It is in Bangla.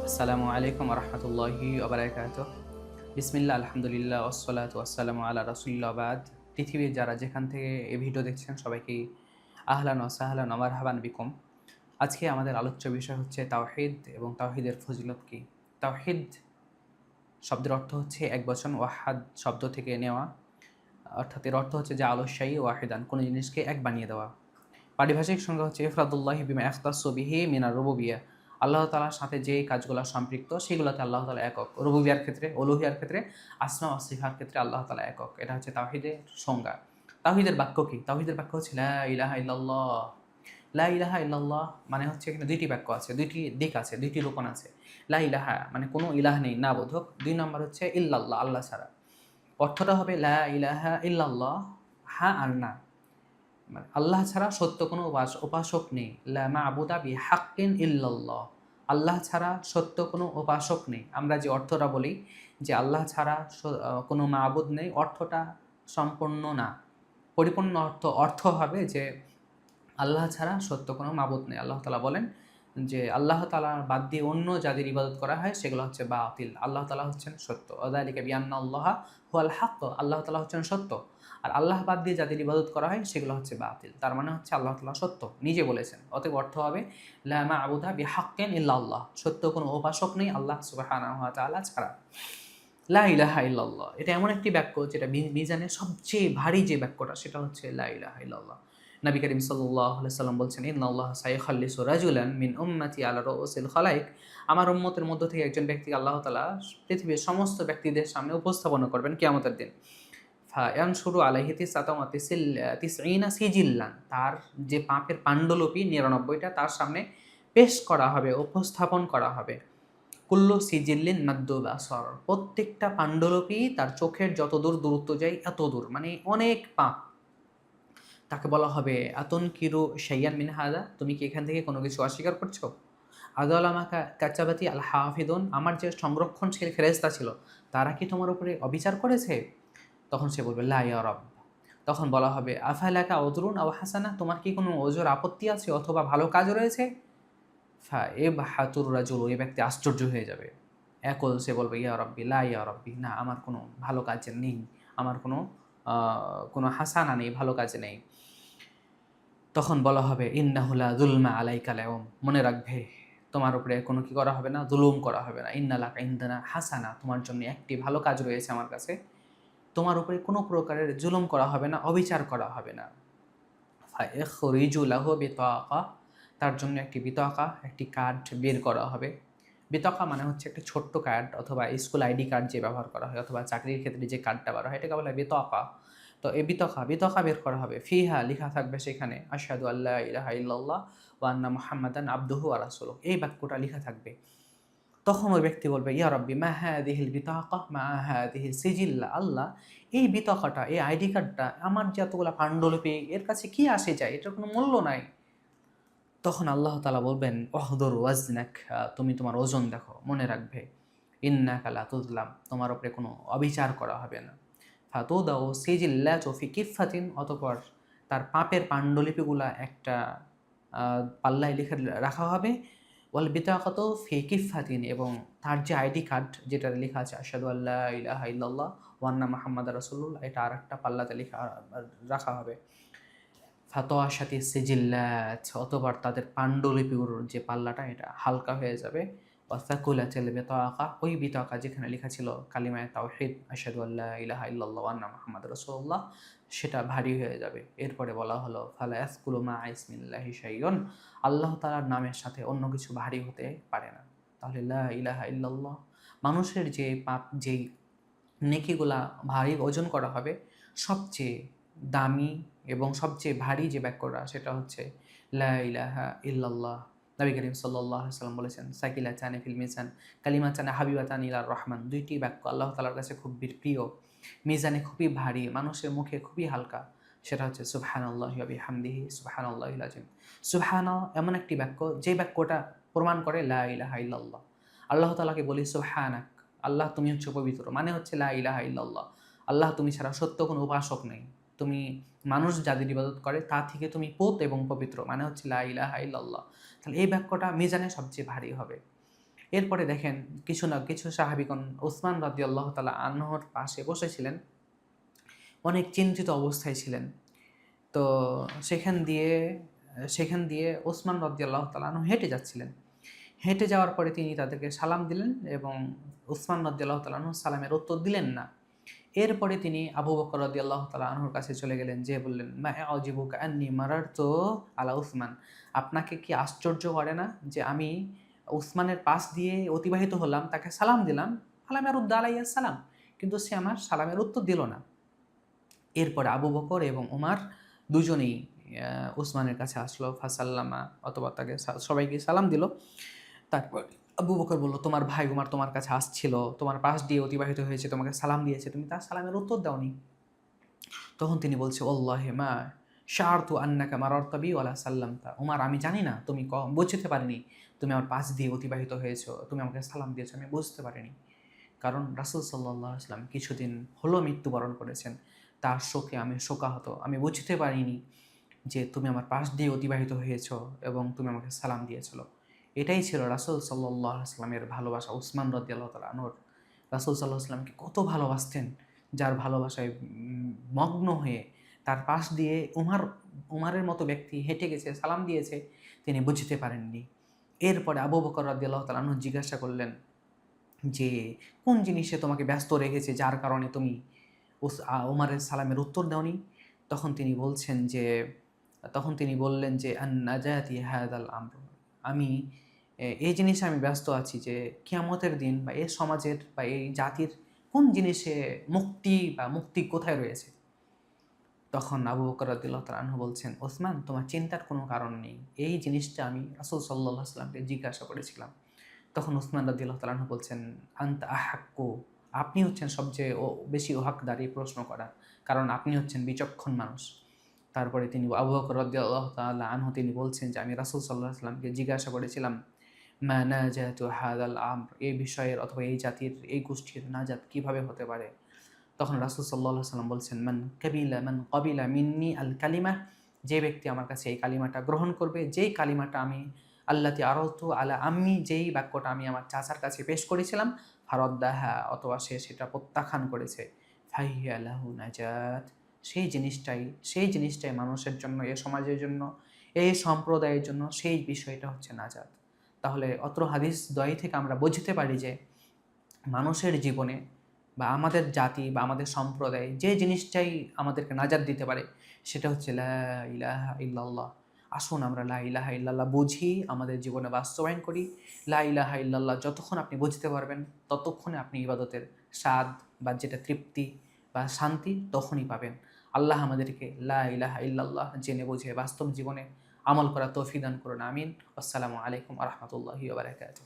আসসালামু আলাইকুম রহমতুল্লাহি ওবারাকাতুহ। বিসমিল্লাহ, আলহামদুলিল্লাহ, ওয়াসসালাতু ওয়াসসালামু আলা রাসূলিল্লাহ। বাদ, পৃথিবীর যারা যেখান থেকে এই ভিডিও দেখছেন সবাইকে আহলান ওয়া সাহলান ওয়া মারহাবান বিকুম। আজকে আমাদের আলোচ্য বিষয় হচ্ছে তাওহীদ এবং তাওহীদের ফজিলত কী। তাওহীদ শব্দের অর্থ হচ্ছে এক বচন, ওয়াহাদ শব্দ থেকে নেওয়া, অর্থাৎ এর অর্থ হচ্ছে যে আলস্যায়ী ওয়াহিদান, কোনো জিনিসকে এক বানিয়ে দেওয়া। পারিভাষিক সংজ্ঞা হচ্ছে ইফরাদুল্লাহি বিমা ইখতাসসু বিহি মিনার রুবুবিয়্যাহ, আল্লাহ তাআলার সাথে যে কাজগুলো সম্পৃক্ত সেগুলোতে আল্লাহ তাআলা একক। রুবুবিয়্যার ক্ষেত্রে, উলুহিয়ার ক্ষেত্রে, আসমা ওয়া সিফার ক্ষেত্রে আল্লাহ তাআলা একক। এটা হচ্ছে তাওহীদের সংজ্ঞা। তাওহীদের বাক্য কি? তাওহীদের বাক্য হচ্ছে লা ইলাহা ইল্লাল্লাহ। লা ইলাহা ইল্লাল্লাহ মানে হচ্ছে এখানে দুইটি বাক্য আছে, দুইটি দিক আছে, দুইটি রূপণ আছে। লা ইলাহা মানে কোনো ইলাহ নেই, না বোধক। ২ নম্বর হচ্ছে ইল্লাল্লাহ, আল্লাহ ছাড়া। অর্থটা হবে লা ইলাহা ইল্লাল্লাহ, হ্যাঁ আর না, মানে আল্লাহ ছাড়া সত্য কোনো উপাসক নেই। লা মা'বুদা বিহাক্কিন ইল্লাল্লাহ, আল্লাহ ছাড়া সত্য কোনো উপাসক নেই। আমরা যে অর্থটা বলি যে আল্লাহ ছাড়া কোনো মাবুদ নেই, অর্থটা সম্পূর্ণ না। পরিপূর্ণ অর্থ হবে যে আল্লাহ ছাড়া সত্য কোনো মাবুদ নেই। আল্লাহ তাআলা বলেন যে আল্লাহ তাআলার বাদ দিয়ে অন্য যাদের ইবাদত করা হয় সেগুলো হচ্ছে বাতিল, আল্লাহ তাআলা হচ্ছেন সত্য। ওয়াযালিকা বিআন্নাল্লাহা হুয়াল হক, আল্লাহ তাআলা হচ্ছেন সত্য, আর আল্লাহ বাদ দিয়ে যাদের ইবাদত করা হয় সেগুলো হচ্ছে বাতিল। তার মানে হচ্ছে আল্লাহ তাআলা সত্য, নিজে বলেছেন। অতএব অর্থ হবে লা মা'বুদা বিহাক্কিন ইল্লাল্লাহ, সত্য কোনো উপাসক নেই আল্লাহ সুবহানাহু ওয়া তাআলা ছাড়া। লা ইলাহা ইল্লাল্লাহ এটা এমন একটি বাক্য যেটা মিজানের সবচেয়ে ভারী যে বাক্যটা সেটা হচ্ছে লা ইলাহা ইল্লাল্লাহ। নবী করিম সাল্লাল্লাহু আলাইহি সাল্লাম বলছেন, ইন্নাল্লাহা সায়াখাল্লিসু রাজুলান মিন উম্মতি আলা রুউসিল খালাইক, আমার উম্মতের মধ্য থেকে একজন ব্যক্তিকে আল্লাহ তাআলা পৃথিবীর সমস্ত ব্যক্তিদের সামনে উপস্থাপনা করবেন কিয়ামতের দিন। ফায়ানশুরু আলাইহি তিসঈনা সিজিল্লান, তার যে পাপের পাণ্ডুলিপি ৯৯টা তার সামনে পেশ করা হবে, উপস্থাপন করা হবে। কুল্লু সিজিল্লিন মাদ্দুল আসর, প্রত্যেকটা পাণ্ডুলিপি তার চোখের যত দূর দূরত্ব যায় এত দূর, মানে অনেক পাপ। তাকে বলা হবে আতুনকিরু শাইয়ান মিন হাযা, তুমি কি এখান থেকে কোনো কিছু অস্বীকার করছো? আযালামাকা কাচাবাতি আল হাফিদুন, আমার যে সংরক্ষণশীল ফেরেশতা ছিল তারা কি তোমার উপরে অবিচার করেছে? তখন সে বলবে লা ইয়া রাব। তখন বলা হবে আফালাকা উযরুন আও হাসানাহ, তোমার কি কোনো ওযর আপত্তি আছে অথবা ভালো কাজ রয়েছে? ফাইবহাতুর রাজুলু, এই ব্যক্তি আশ্চর্য হয়ে যাবে। একল সে বলবে ইয়া রাব্বি লা ইয়া রাব্বি, না আমার কোনো ভালো কাজ নেই, আমার কোনো হাসানা নেই, ভালো কাজ নেই। তখন বলা হবে ইন্নাহু লা যুলমা আলাইকাল ইয়াউম, মনে রাখবে তোমার উপরে কোনো কি করা হবে না, জুলুম করা হবে না। ইন্না লাকা ইনদানা হাসানা, তোমার জন্য একটি ভালো কাজ রয়েছে আমার কাছে, তোমার উপরে কোনো প্রকারের জুলুম করা হবে না, অবিচার করা হবে না। ফাইখরিজু লাহু বিতাকা, তার জন্য একটি বিতাকা, একটি কার্ড বের করা হবে। বিতাকা মানে হচ্ছে একটা ছোট্ট কার্ড অথবা স্কুল আইডি কার্ড যে ব্যবহার করা হয় অথবা চাকরির ক্ষেত্রে যে কার্ডটা বার হয় এটাকে বলা হয় বিতাকা। তো এই বিতাকা বের করা হবে। ফিহা, লেখা থাকবে সেখানে আশহাদু আল্লা ইলাহা ইল্লাল্লাহ ওয়া আন্না মুহাম্মাদান আবদুহু ওয়া রাসূলুহু, এই বাক্যটা লেখা থাকবে। তখন ওই ব্যক্তি বলবে ইয়া রাব্বি মা হাযিহিল বিতাকা মা হাযিহি সিজিল্লা, আল্লাহ এই বিতাকাটা, এই আইডি কার্ডটা আমার যে এতগুলা পাণ্ডুলিপি এর কাছে কি আসে যায়, এটার কোনো মূল্য নাই। তখন আল্লাহ তাআলা বলবেন উহদুর ওয়াজনাক, তুমি তোমার ওজন দেখো, মনে রাখবে ইন্নাকা লা তুযলাম, তোমার উপরে কোনো অবিচার করা হবে না। ফাতুদাউ সিজিল্লাতু ফি কিফাতিন, অতঃপর তার পাপের পাণ্ডুলিপিগুলা একটা পাল্লায় লিখে রাখা হবে। ওয়াল বিতাকাতু ফি কিফাতিন, এবং তার যে আইডি কার্ড যেটাতে লেখা আছে আশহাদু আল্লা ইলাহা ইল্লাল্লাহ ওয়া আন্না মুহাম্মাদার রাসূলুল্লাহ, এটা আরেকটা পাল্লাতে রাখা হবে। ফাতোয়াশাতি সিজিল্লাত, অতঃপর তাদের পাণ্ডুলিপির যে পাল্লাটা এটা হালকা হয়ে যাবে। ওয়াসাকুলাতিল বিতাকা, ওই বিতাকা যেখানে লেখা ছিল কালিমায়ে তাওহীদ আশহাদু আল্লা ইলাহা ইল্লাল্লাহ ওয়া আন্না মুহাম্মাদুর রাসূলুল্লাহ, সেটা ভারী হয়ে যাবে। এরপরে বলা হলো ফালা ইয়াসকুলু মা ইসমিল্লাহি শাইউন, আল্লাহ তাআলার নামের সাথে অন্য কিছু ভারী হতে পারে না। তাহলে লা ইলাহা ইল্লাল্লাহ, মানুষের যে পাপ, যেই নেকিগুলা ভারী ওজন করা হবে, সবচেয়ে দামি এবং সবচেয়ে ভারী যে বাক্যটা সেটা হচ্ছে লা ইলাহা ইল্লাল্লাহ। নবী করিম সাল্লাল্লাহু আলাইহি ওয়াসাল্লাম বলেছেন সাকিলাতানি ফিল মিজান কালিমাতানি হাবিবাতানি ইলার রহমান, দুইটি বাক্য আল্লাহ তাআলার কাছে খুব প্রিয়, মিজানে খুবই ভারী, মানুষের মুখে খুবই হালকা। সেটা হচ্ছে সুবহানাল্লাহি ওয়া বিহামদিহি সুবহানাল্লাহিল আযীম। সুবহানা এমন একটি বাক্য যে বাক্যটা প্রমাণ করে লা ইলাহা ইল্লাল্লাহ। আল্লাহ তাআলাকে বলি সুবহানাক, আল্লাহ তুমি হচ্ছে পবিত্র, মানে হচ্ছে লা ইলাহা ইল্লাল্লাহ, আল্লাহ তুমি ছাড়া সত্য কোনো উপাসক নেই, তুমি মানুষ যাদের ইবাদত করে তা থেকে তুমি পোত এবং পবিত্র, মানে হচ্ছে লা ইলাহা ইল্লাল্লাহ। তাহলে এই বাক্যটা মিজানে সবচেয়ে ভারী হবে। এরপরে দেখেন কিছু সাহাবিগণ ওসমান রাদিয়াল্লাহু তাআলা আনহুর পাশে বসেছিলেন, অনেক চিন্তিত অবস্থায় ছিলেন। তো সেখান দিয়ে ওসমান রাদিয়াল্লাহু তাআলা আনহু হেঁটে যাচ্ছিলেন। হেঁটে যাওয়ার পরে তিনি তাদেরকে সালাম দিলেন এবং উসমান রাদিয়াল্লাহু তাআলা আনহু সালামের উত্তর দিলেন না। এরপরে তিনি আবু বকর রাদিয়াল্লাহু তাআলা আনহুর কাছে চলে গেলেন, যেয়ে বললেন, মা আ'জিবুকা আন্নী মারারতু আলা উসমান, আপনাকে কি আশ্চর্য করে না যে আমি উসমানের পাশ দিয়ে অতিবাহিত হলাম, তাকে সালাম দিলাম, ফালাম ইয়ারুদ্দ আলাইয়া সালাম, কিন্তু সে আমার সালামের উত্তর দিল না। এরপরে আবু বকর এবং উমার দুজনেই উসমানের কাছে আসলো, ফাসাল্লামা, অথবা তাকে সবাইকে সালাম দিল। তারপর আবু বকর বলল, তোমার ভাই উমার তোমার কাছে আসছিল, তোমার পাশ দিয়ে অতিবাহিত হয়েছে, তোমাকে সালাম দিয়েছে, তুমি তার সালামের উত্তর দাওনি। তখন তিনি বলছে, ওয়াল্লাহি মা শাআরতু আন্নাকা মারারতা বি ওয়ালা সাল্লামতা, উমার আমি জানি না, তুমি বুঝতে পারিনি তুমি আমার পাশ দিয়ে অতিবাহিত হয়েছো, তুমি আমাকে সালাম দিয়েছো, আমি বুঝতে পারিনি। কারণ রাসূল সাল্লাল্লাহু আলাইহি ওয়াসাল্লাম কিছুদিন হলো মৃত্যুবরণ করেছেন, তার শোকে আমি শোকাহত, আমি বুঝতে পারিনি যে তুমি আমার পাশ দিয়ে অতিবাহিত হয়েছো এবং তুমি আমাকে সালাম দিয়েছিল। এটাই ছিল রাসূল সাল্লাল্লাহু আলাইহি ওয়াসাল্লামের ভালোবাসা। উসমান রাদিয়াল্লাহু তাআলা আনহু রাসূল সাল্লাল্লাহু আলাইহি ওয়াসাল্লামকে কত ভালোবাসতেন, যার ভালোবাসায় মগ্ন হয়ে তার পাশ দিয়ে উমারের মতো ব্যক্তি হেঁটে গেছে, সালাম দিয়েছে, তিনি বুঝতে পারেননি। এরপরে আবু বকর রাদিয়াল্লাহু তাআলা আনহু জিজ্ঞাসা করলেন যে, কোন জিনিসে তোমাকে ব্যস্ত রেখেছে যার কারণে তুমি উমারের সালামের উত্তর দাওনি? তখন তিনি বলছেন যে তখন তিনি বললেন যে, আন নাজাতি হাযাল আমর, আমি এই জিনিসে আমি ব্যস্ত আছি যে কিয়ামতের দিন বা এই সমাজের বা এই জাতির কোন জিনিসে মুক্তি কোথায় রয়েছে? তখন আবু বকর রাদিয়াল্লাহু তাআলা আনহু বলছেন, ওসমান তোমার চিন্তার কোনো কারণ নেই, এই জিনিসটা আমি রাসূল সাল্লাল্লাহু আলাইহি ওয়াসাল্লামকে জিজ্ঞাসা করেছিলাম। তখন উসমান রাদিয়াল্লাহু তাআলা আনহু বলছেন, আনতা আহাক্কু, আপনি হচ্ছেন সবচেয়ে বেশি হকদার এই প্রশ্ন করার, কারণ আপনি হচ্ছেন বিচক্ষণ মানুষ। তারপরে তিনি আবু বকর রাদিয়াল্লাহু তাআলা আনহু তিনি বলছেন যে, আমি রাসূল সাল্লাল্লাহু আলাইহি ওয়াসাল্লামকে জিজ্ঞাসা করেছিলাম, মা নাজাতু হাযাল আমর, এই বিষয়ের অথবা এই জাতির এই গোষ্ঠীর নাজাত কিভাবে হতে পারে? তখন রাসূল সাল্লাল্লাহু আলাইহি ওয়াসাল্লাম বলছেন, মান ক্বাবিলা মিন্নি আল কালিমা, যে ব্যক্তি আমার কাছে এই কালিমাটা গ্রহণ করবে, যেই কালিমাটা আমি আল্লাতি আরাদতু আলা আম্মি, যেই বাক্যটা আমি আমার চাচার কাছে পেশ করেছিলাম, ফারাদ্দাহা, অথবা সে সেটা প্রত্যাখ্যান করেছে, ফাহিয়া লাহু নাজাত, সেই জিনিসটাই মানুষের জন্য, এই সমাজের জন্য, এই সম্প্রদায়ের জন্য সেই বিষয়টা হচ্ছে নাজাত। তাহলে অত্র হাদিস দ্বয় থেকে আমরা বুঝতে পারি যে মানুষের জীবনে বা আমাদের জাতি বা আমাদের সম্প্রদায় যে জিনিসটাই আমাদেরকে নাজাত দিতে পারে সেটা হচ্ছে লা ইলাহা ইল্লাল্লাহ। আসুন আমরা লা ইলাহা ইল্লাল্লাহ বুঝি, আমাদের জীবনে বাস্তবায়ন করি। লা ইলাহা ইল্লাল্লাহ যতক্ষণ আপনি বুঝতে পারবেন ততক্ষণে আপনি ইবাদতের স্বাদ বা যেটা তৃপ্তি বা শান্তি তখনই পাবেন। আল্লাহ আমাদেরকে লা ইলাহা ইল্লাল্লাহ জেনে বুঝে বাস্তব জীবনে আমল করা তৌফিক দান করুন। আমিন। আসসালামু আলাইকুম ওয়া রাহমাতুল্লাহি ওয়া বারাকাতুহু।